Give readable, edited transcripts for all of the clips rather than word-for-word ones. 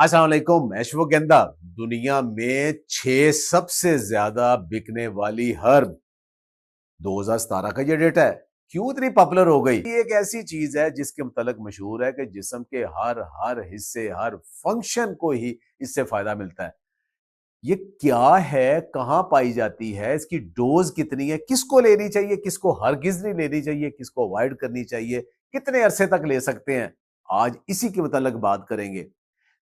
अस्सलाम वालेकुम। एश्वगंधा दुनिया में 6 सबसे ज्यादा बिकने वाली हर्ब 2017 का ये डेटा है। क्यों इतनी पॉपुलर हो गई? ये एक ऐसी चीज है जिसके मुतालिक मशहूर है कि जिस्म के हर हर हिस्से, हर फंक्शन को ही इससे फायदा मिलता है। ये क्या है, कहाँ पाई जाती है, इसकी डोज कितनी है, किसको लेनी चाहिए, किसको हरगिज नहीं लेनी चाहिए, किसको अवॉइड करनी चाहिए, कितने अरसे तक ले सकते हैं, आज इसी के मुतालिक बात करेंगे।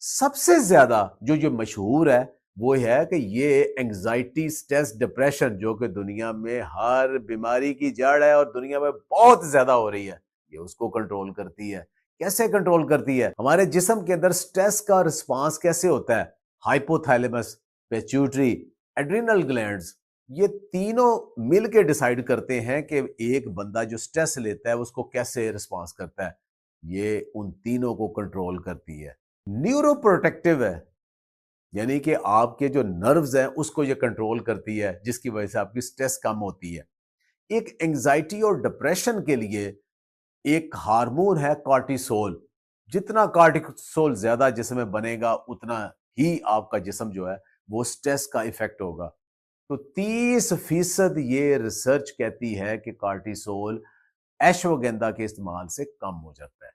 सबसे ज्यादा जो मशहूर है वो है कि ये एंजाइटी, स्ट्रेस, डिप्रेशन जो कि दुनिया में हर बीमारी की जड़ है और दुनिया में बहुत ज्यादा हो रही है, ये उसको कंट्रोल करती है। कैसे कंट्रोल करती है? हमारे जिस्म के अंदर स्ट्रेस का रिस्पांस कैसे होता है? हाइपोथैलेमस, पिट्यूटरी, एड्रिनल ग्लैंड्स, ये तीनों मिलके डिसाइड करते हैं कि एक बंदा जो स्ट्रेस लेता है उसको कैसे रिस्पांस करता है। ये उन तीनों को कंट्रोल करती है। न्यूरो प्रोटेक्टिव है, यानी कि आपके जो नर्व्स हैं उसको ये कंट्रोल करती है, जिसकी वजह से आपकी स्ट्रेस कम होती है। एक एंजाइटी और डिप्रेशन के लिए एक हार्मोन है कॉर्टिसोल। जितना कॉर्टिसोल ज्यादा जिस्म में बनेगा उतना ही आपका जिस्म जो है वो स्ट्रेस का इफेक्ट होगा। तो 30% ये रिसर्च कहती है कि कॉर्टिसोल एश्वगंधा के इस्तेमाल से कम हो जाता है।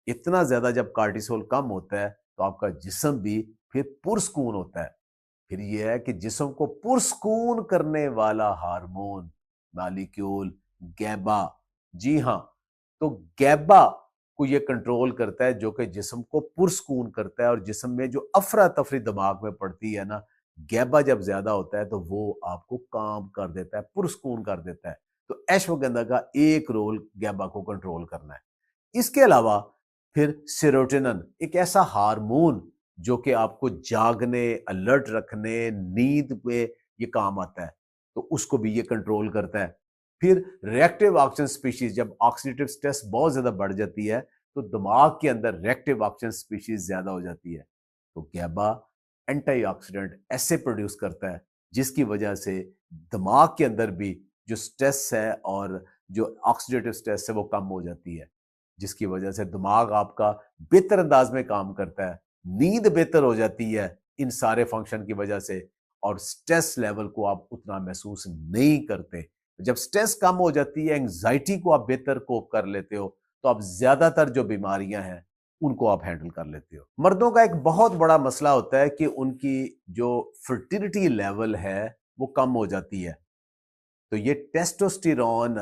इतना ज्यादा जब कॉर्टिसोल कम होता है तो आपका जिस्म भी फिर पुरस्कून होता है। फिर यह है कि जिस्म को पुरस्कून करने वाला हार्मोन मॉलिक्यूल गैबा, जी हां, तो गैबा को ये कंट्रोल करता है, जो कि जिस्म को पुरस्कून करता है। और जिस्म में जो अफरा तफरी दिमाग में पड़ती है ना, गैबा जब ज्यादा होता है तो वो आपको काम कर देता है, पुरस्कून कर देता है। तो एश्वगंधा का एक रोल गैबा को कंट्रोल करना है। इसके अलावा फिर सेरोटोनिन, एक ऐसा हार्मोन जो कि आपको जागने, अलर्ट रखने, नींद में ये काम आता है, तो उसको भी ये कंट्रोल करता है। फिर रिएक्टिव ऑक्सीजन स्पीशीज, जब ऑक्सीडेटिव स्ट्रेस बहुत ज्यादा बढ़ जाती है तो दिमाग के अंदर रिएक्टिव ऑक्सीजन स्पीशीज ज्यादा हो जाती है, तो गैबा एंटीऑक्सीडेंट ऐसे प्रोड्यूस करता है जिसकी वजह से दिमाग के अंदर भी जो स्ट्रेस है और जो ऑक्सीडेटिव स्ट्रेस है वो कम हो जाती है, जिसकी वजह से दिमाग आपका बेहतर अंदाज में काम करता है, नींद बेहतर हो जाती है इन सारे फंक्शन की वजह से, और स्ट्रेस लेवल को आप उतना महसूस नहीं करते। जब स्ट्रेस कम हो जाती है, एंजाइटी को आप बेहतर कोप कर लेते हो, तो आप ज्यादातर जो बीमारियां हैं उनको आप हैंडल कर लेते हो। मर्दों का एक बहुत बड़ा मसला होता है कि उनकी जो फर्टिलिटी लेवल है वो कम हो जाती है, तो ये टेस्टोस्टेरोन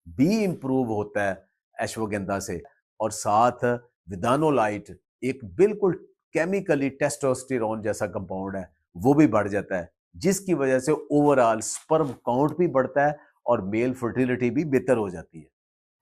भी इंप्रूव होता है एश्वगंधा से। और साथ विदानोलाइट, एक बिल्कुल केमिकली टेस्टोस्टेरोन जैसा कंपाउंड है, वो भी बढ़ जाता है, जिसकी वजह से ओवरऑल स्पर्म काउंट भी बढ़ता है और मेल फर्टिलिटी भी बेहतर हो जाती है।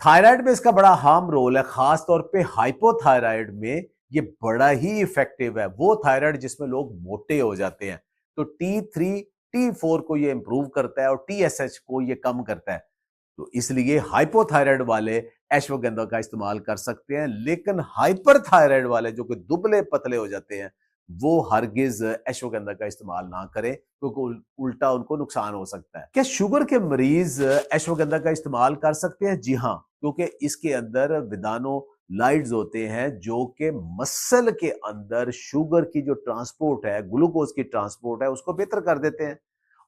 थायराइड में इसका बड़ा अहम रोल है, खास तौर पे हाइपोथायराइड में ये बड़ा ही इफेक्टिव है। वो थायराइड जिसमें लोग मोटे हो जाते हैं, तो T3 T4 को ये इंप्रूव करता है और TSH को ये कम करता है। तो इसलिए हाइपोथायराइड वाले एश्वगंधा का इस्तेमाल कर सकते हैं, लेकिन हाइपर थायराइड वाले जो कि दुबले पतले हो जाते हैं वो हरगिज एश्वगंधा का इस्तेमाल ना करें, क्योंकि उल्टा उनको नुकसान हो सकता है। क्या शुगर के मरीज एश्वगंधा का इस्तेमाल कर सकते हैं? जी हाँ, क्योंकि इसके अंदर विदानोलाइड्स होते हैं जो कि मसल के अंदर शुगर की जो ट्रांसपोर्ट है, ग्लूकोज की ट्रांसपोर्ट है, उसको बेहतर कर देते हैं।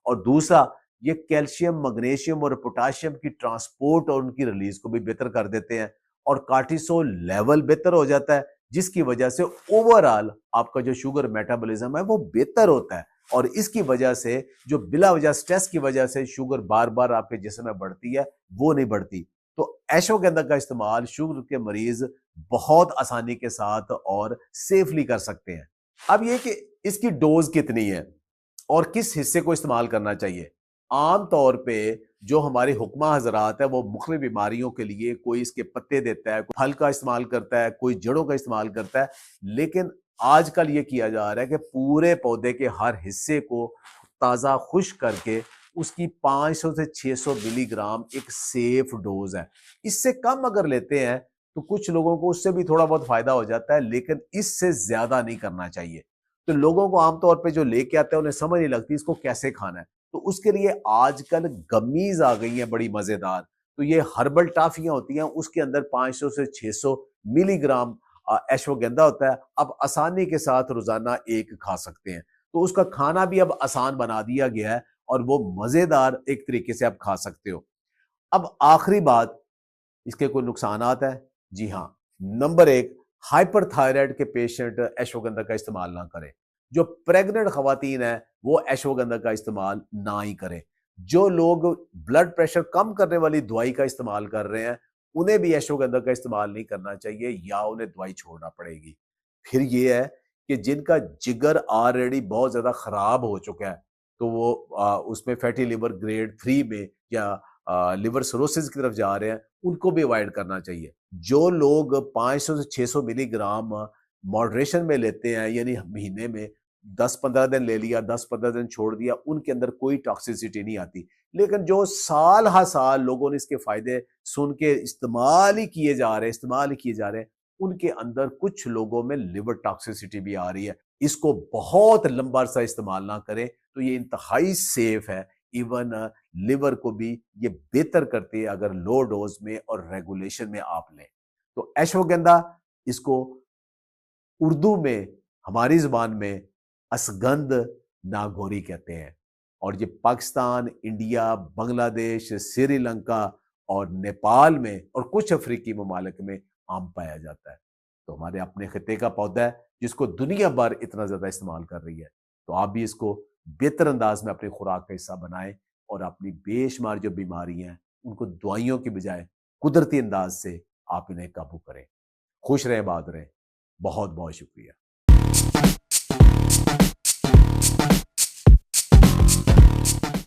और दूसरा, ये कैल्शियम, मैग्नीशियम और पोटाशियम की ट्रांसपोर्ट और उनकी रिलीज को भी बेहतर कर देते हैं, और कार्टिसोल लेवल बेहतर हो जाता है, जिसकी वजह से ओवरऑल आपका जो शुगर मेटाबॉलिज्म है वो बेहतर होता है। और इसकी वजह से जो बिला वजह स्ट्रेस की वजह से शुगर बार बार आपके जिस्म में बढ़ती है वो नहीं बढ़ती। तो एश्वगंधा का इस्तेमाल शुगर के मरीज बहुत आसानी के साथ और सेफली कर सकते हैं। अब ये कि इसकी डोज कितनी है और किस हिस्से को इस्तेमाल करना चाहिए। आम तौर पे जो हमारे हुक्मा हजरात है वो मुख्तलिफ बीमारियों के लिए कोई इसके पत्ते देता है, कोई फल का इस्तेमाल करता है, कोई जड़ों का इस्तेमाल करता है, लेकिन आजकल ये किया जा रहा है कि पूरे पौधे के हर हिस्से को ताज़ा खुश्क करके उसकी 500 से 600 मिलीग्राम एक सेफ डोज है। इससे कम अगर लेते हैं तो कुछ लोगों को उससे भी थोड़ा बहुत फायदा हो जाता है, लेकिन इससे ज्यादा नहीं करना चाहिए। तो लोगों को आमतौर पे जो लेके आते हैं उन्हें समझ नहीं लगती इसको कैसे खाना है, तो उसके लिए आजकल गमीज आ गई हैं बड़ी मजेदार। तो ये हर्बल टाफियां होती हैं, उसके अंदर 500 से 600 मिलीग्राम ایشوگندھا ہوتا ہے، اب آسانی کے ساتھ روزانہ ایک کھا سکتے ہیں، تو اس کا کھانا بھی اب آسان بنا دیا گیا ہے اور وہ مزیدار ایک طریقے سے آپ کھا سکتے ہو۔ اب آخری بات، اس کے کوئی نقصانات ہیں؟ جی ہاں، نمبر 1، ہائپر تھائرائڈ کے پیشنٹ ایشوگندھا کا استعمال نہ کریں۔ جو پریگننٹ خواتین ہیں وہ ایشوگندھا کا استعمال نہ ہی کریں۔ جو لوگ بلڈ پریشر کم کرنے والی دوائی کا استعمال کر رہے ہیں انہیں بھی ایشوگندھا کا استعمال نہیں کرنا چاہیے، یا انہیں دوائی چھوڑنا پڑے گی۔ پھر یہ ہے کہ جن کا جگر آلریڈی بہت زیادہ خراب ہو چکا ہے تو وہ اس میں فیٹی لیور گریڈ 3 میں یا لیور سروسز کی طرف جا رہے ہیں، ان کو بھی اوائڈ کرنا چاہیے۔ جو لوگ 500 سے 600 ملی گرام ماڈریشن میں لیتے ہیں، یعنی مہینے میں 10-15 دن لے لیا، 10-15 دن چھوڑ دیا، ان کے اندر کوئی ٹاکسیسٹی نہیں آتی۔ لیکن جو سال ہا سال لوگوں نے اس کے فائدے سن کے استعمال ہی کیے جا رہے ہیں، ان کے اندر کچھ لوگوں میں لیور ٹاکسیسٹی بھی آ رہی ہے۔ اس کو بہت لمبا عرصہ استعمال نہ کریں تو یہ انتہائی سیف ہے، ایون لیور کو بھی یہ بہتر کرتی ہے اگر لو ڈوز میں اور ریگولیشن میں آپ لیں۔ تو ایشوگندھا، اس کو اردو میں ہماری زبان میں اسگند ناگوری کہتے ہیں، اور یہ پاکستان، انڈیا، بنگلہ دیش، سری لنکا اور نیپال میں اور کچھ افریقی ممالک میں عام پایا جاتا ہے۔ تو ہمارے اپنے خطے کا پودا ہے جس کو دنیا بھر اتنا زیادہ استعمال کر رہی ہے، تو آپ بھی اس کو بہتر انداز میں اپنی خوراک کا حصہ بنائیں اور اپنی بے شمار جو بیماری ہیں ان کو دوائیوں کی بجائے قدرتی انداز سے آپ انہیں قابو کریں۔ خوش رہیں، آباد رہیں۔ بہت بہت شکریہ۔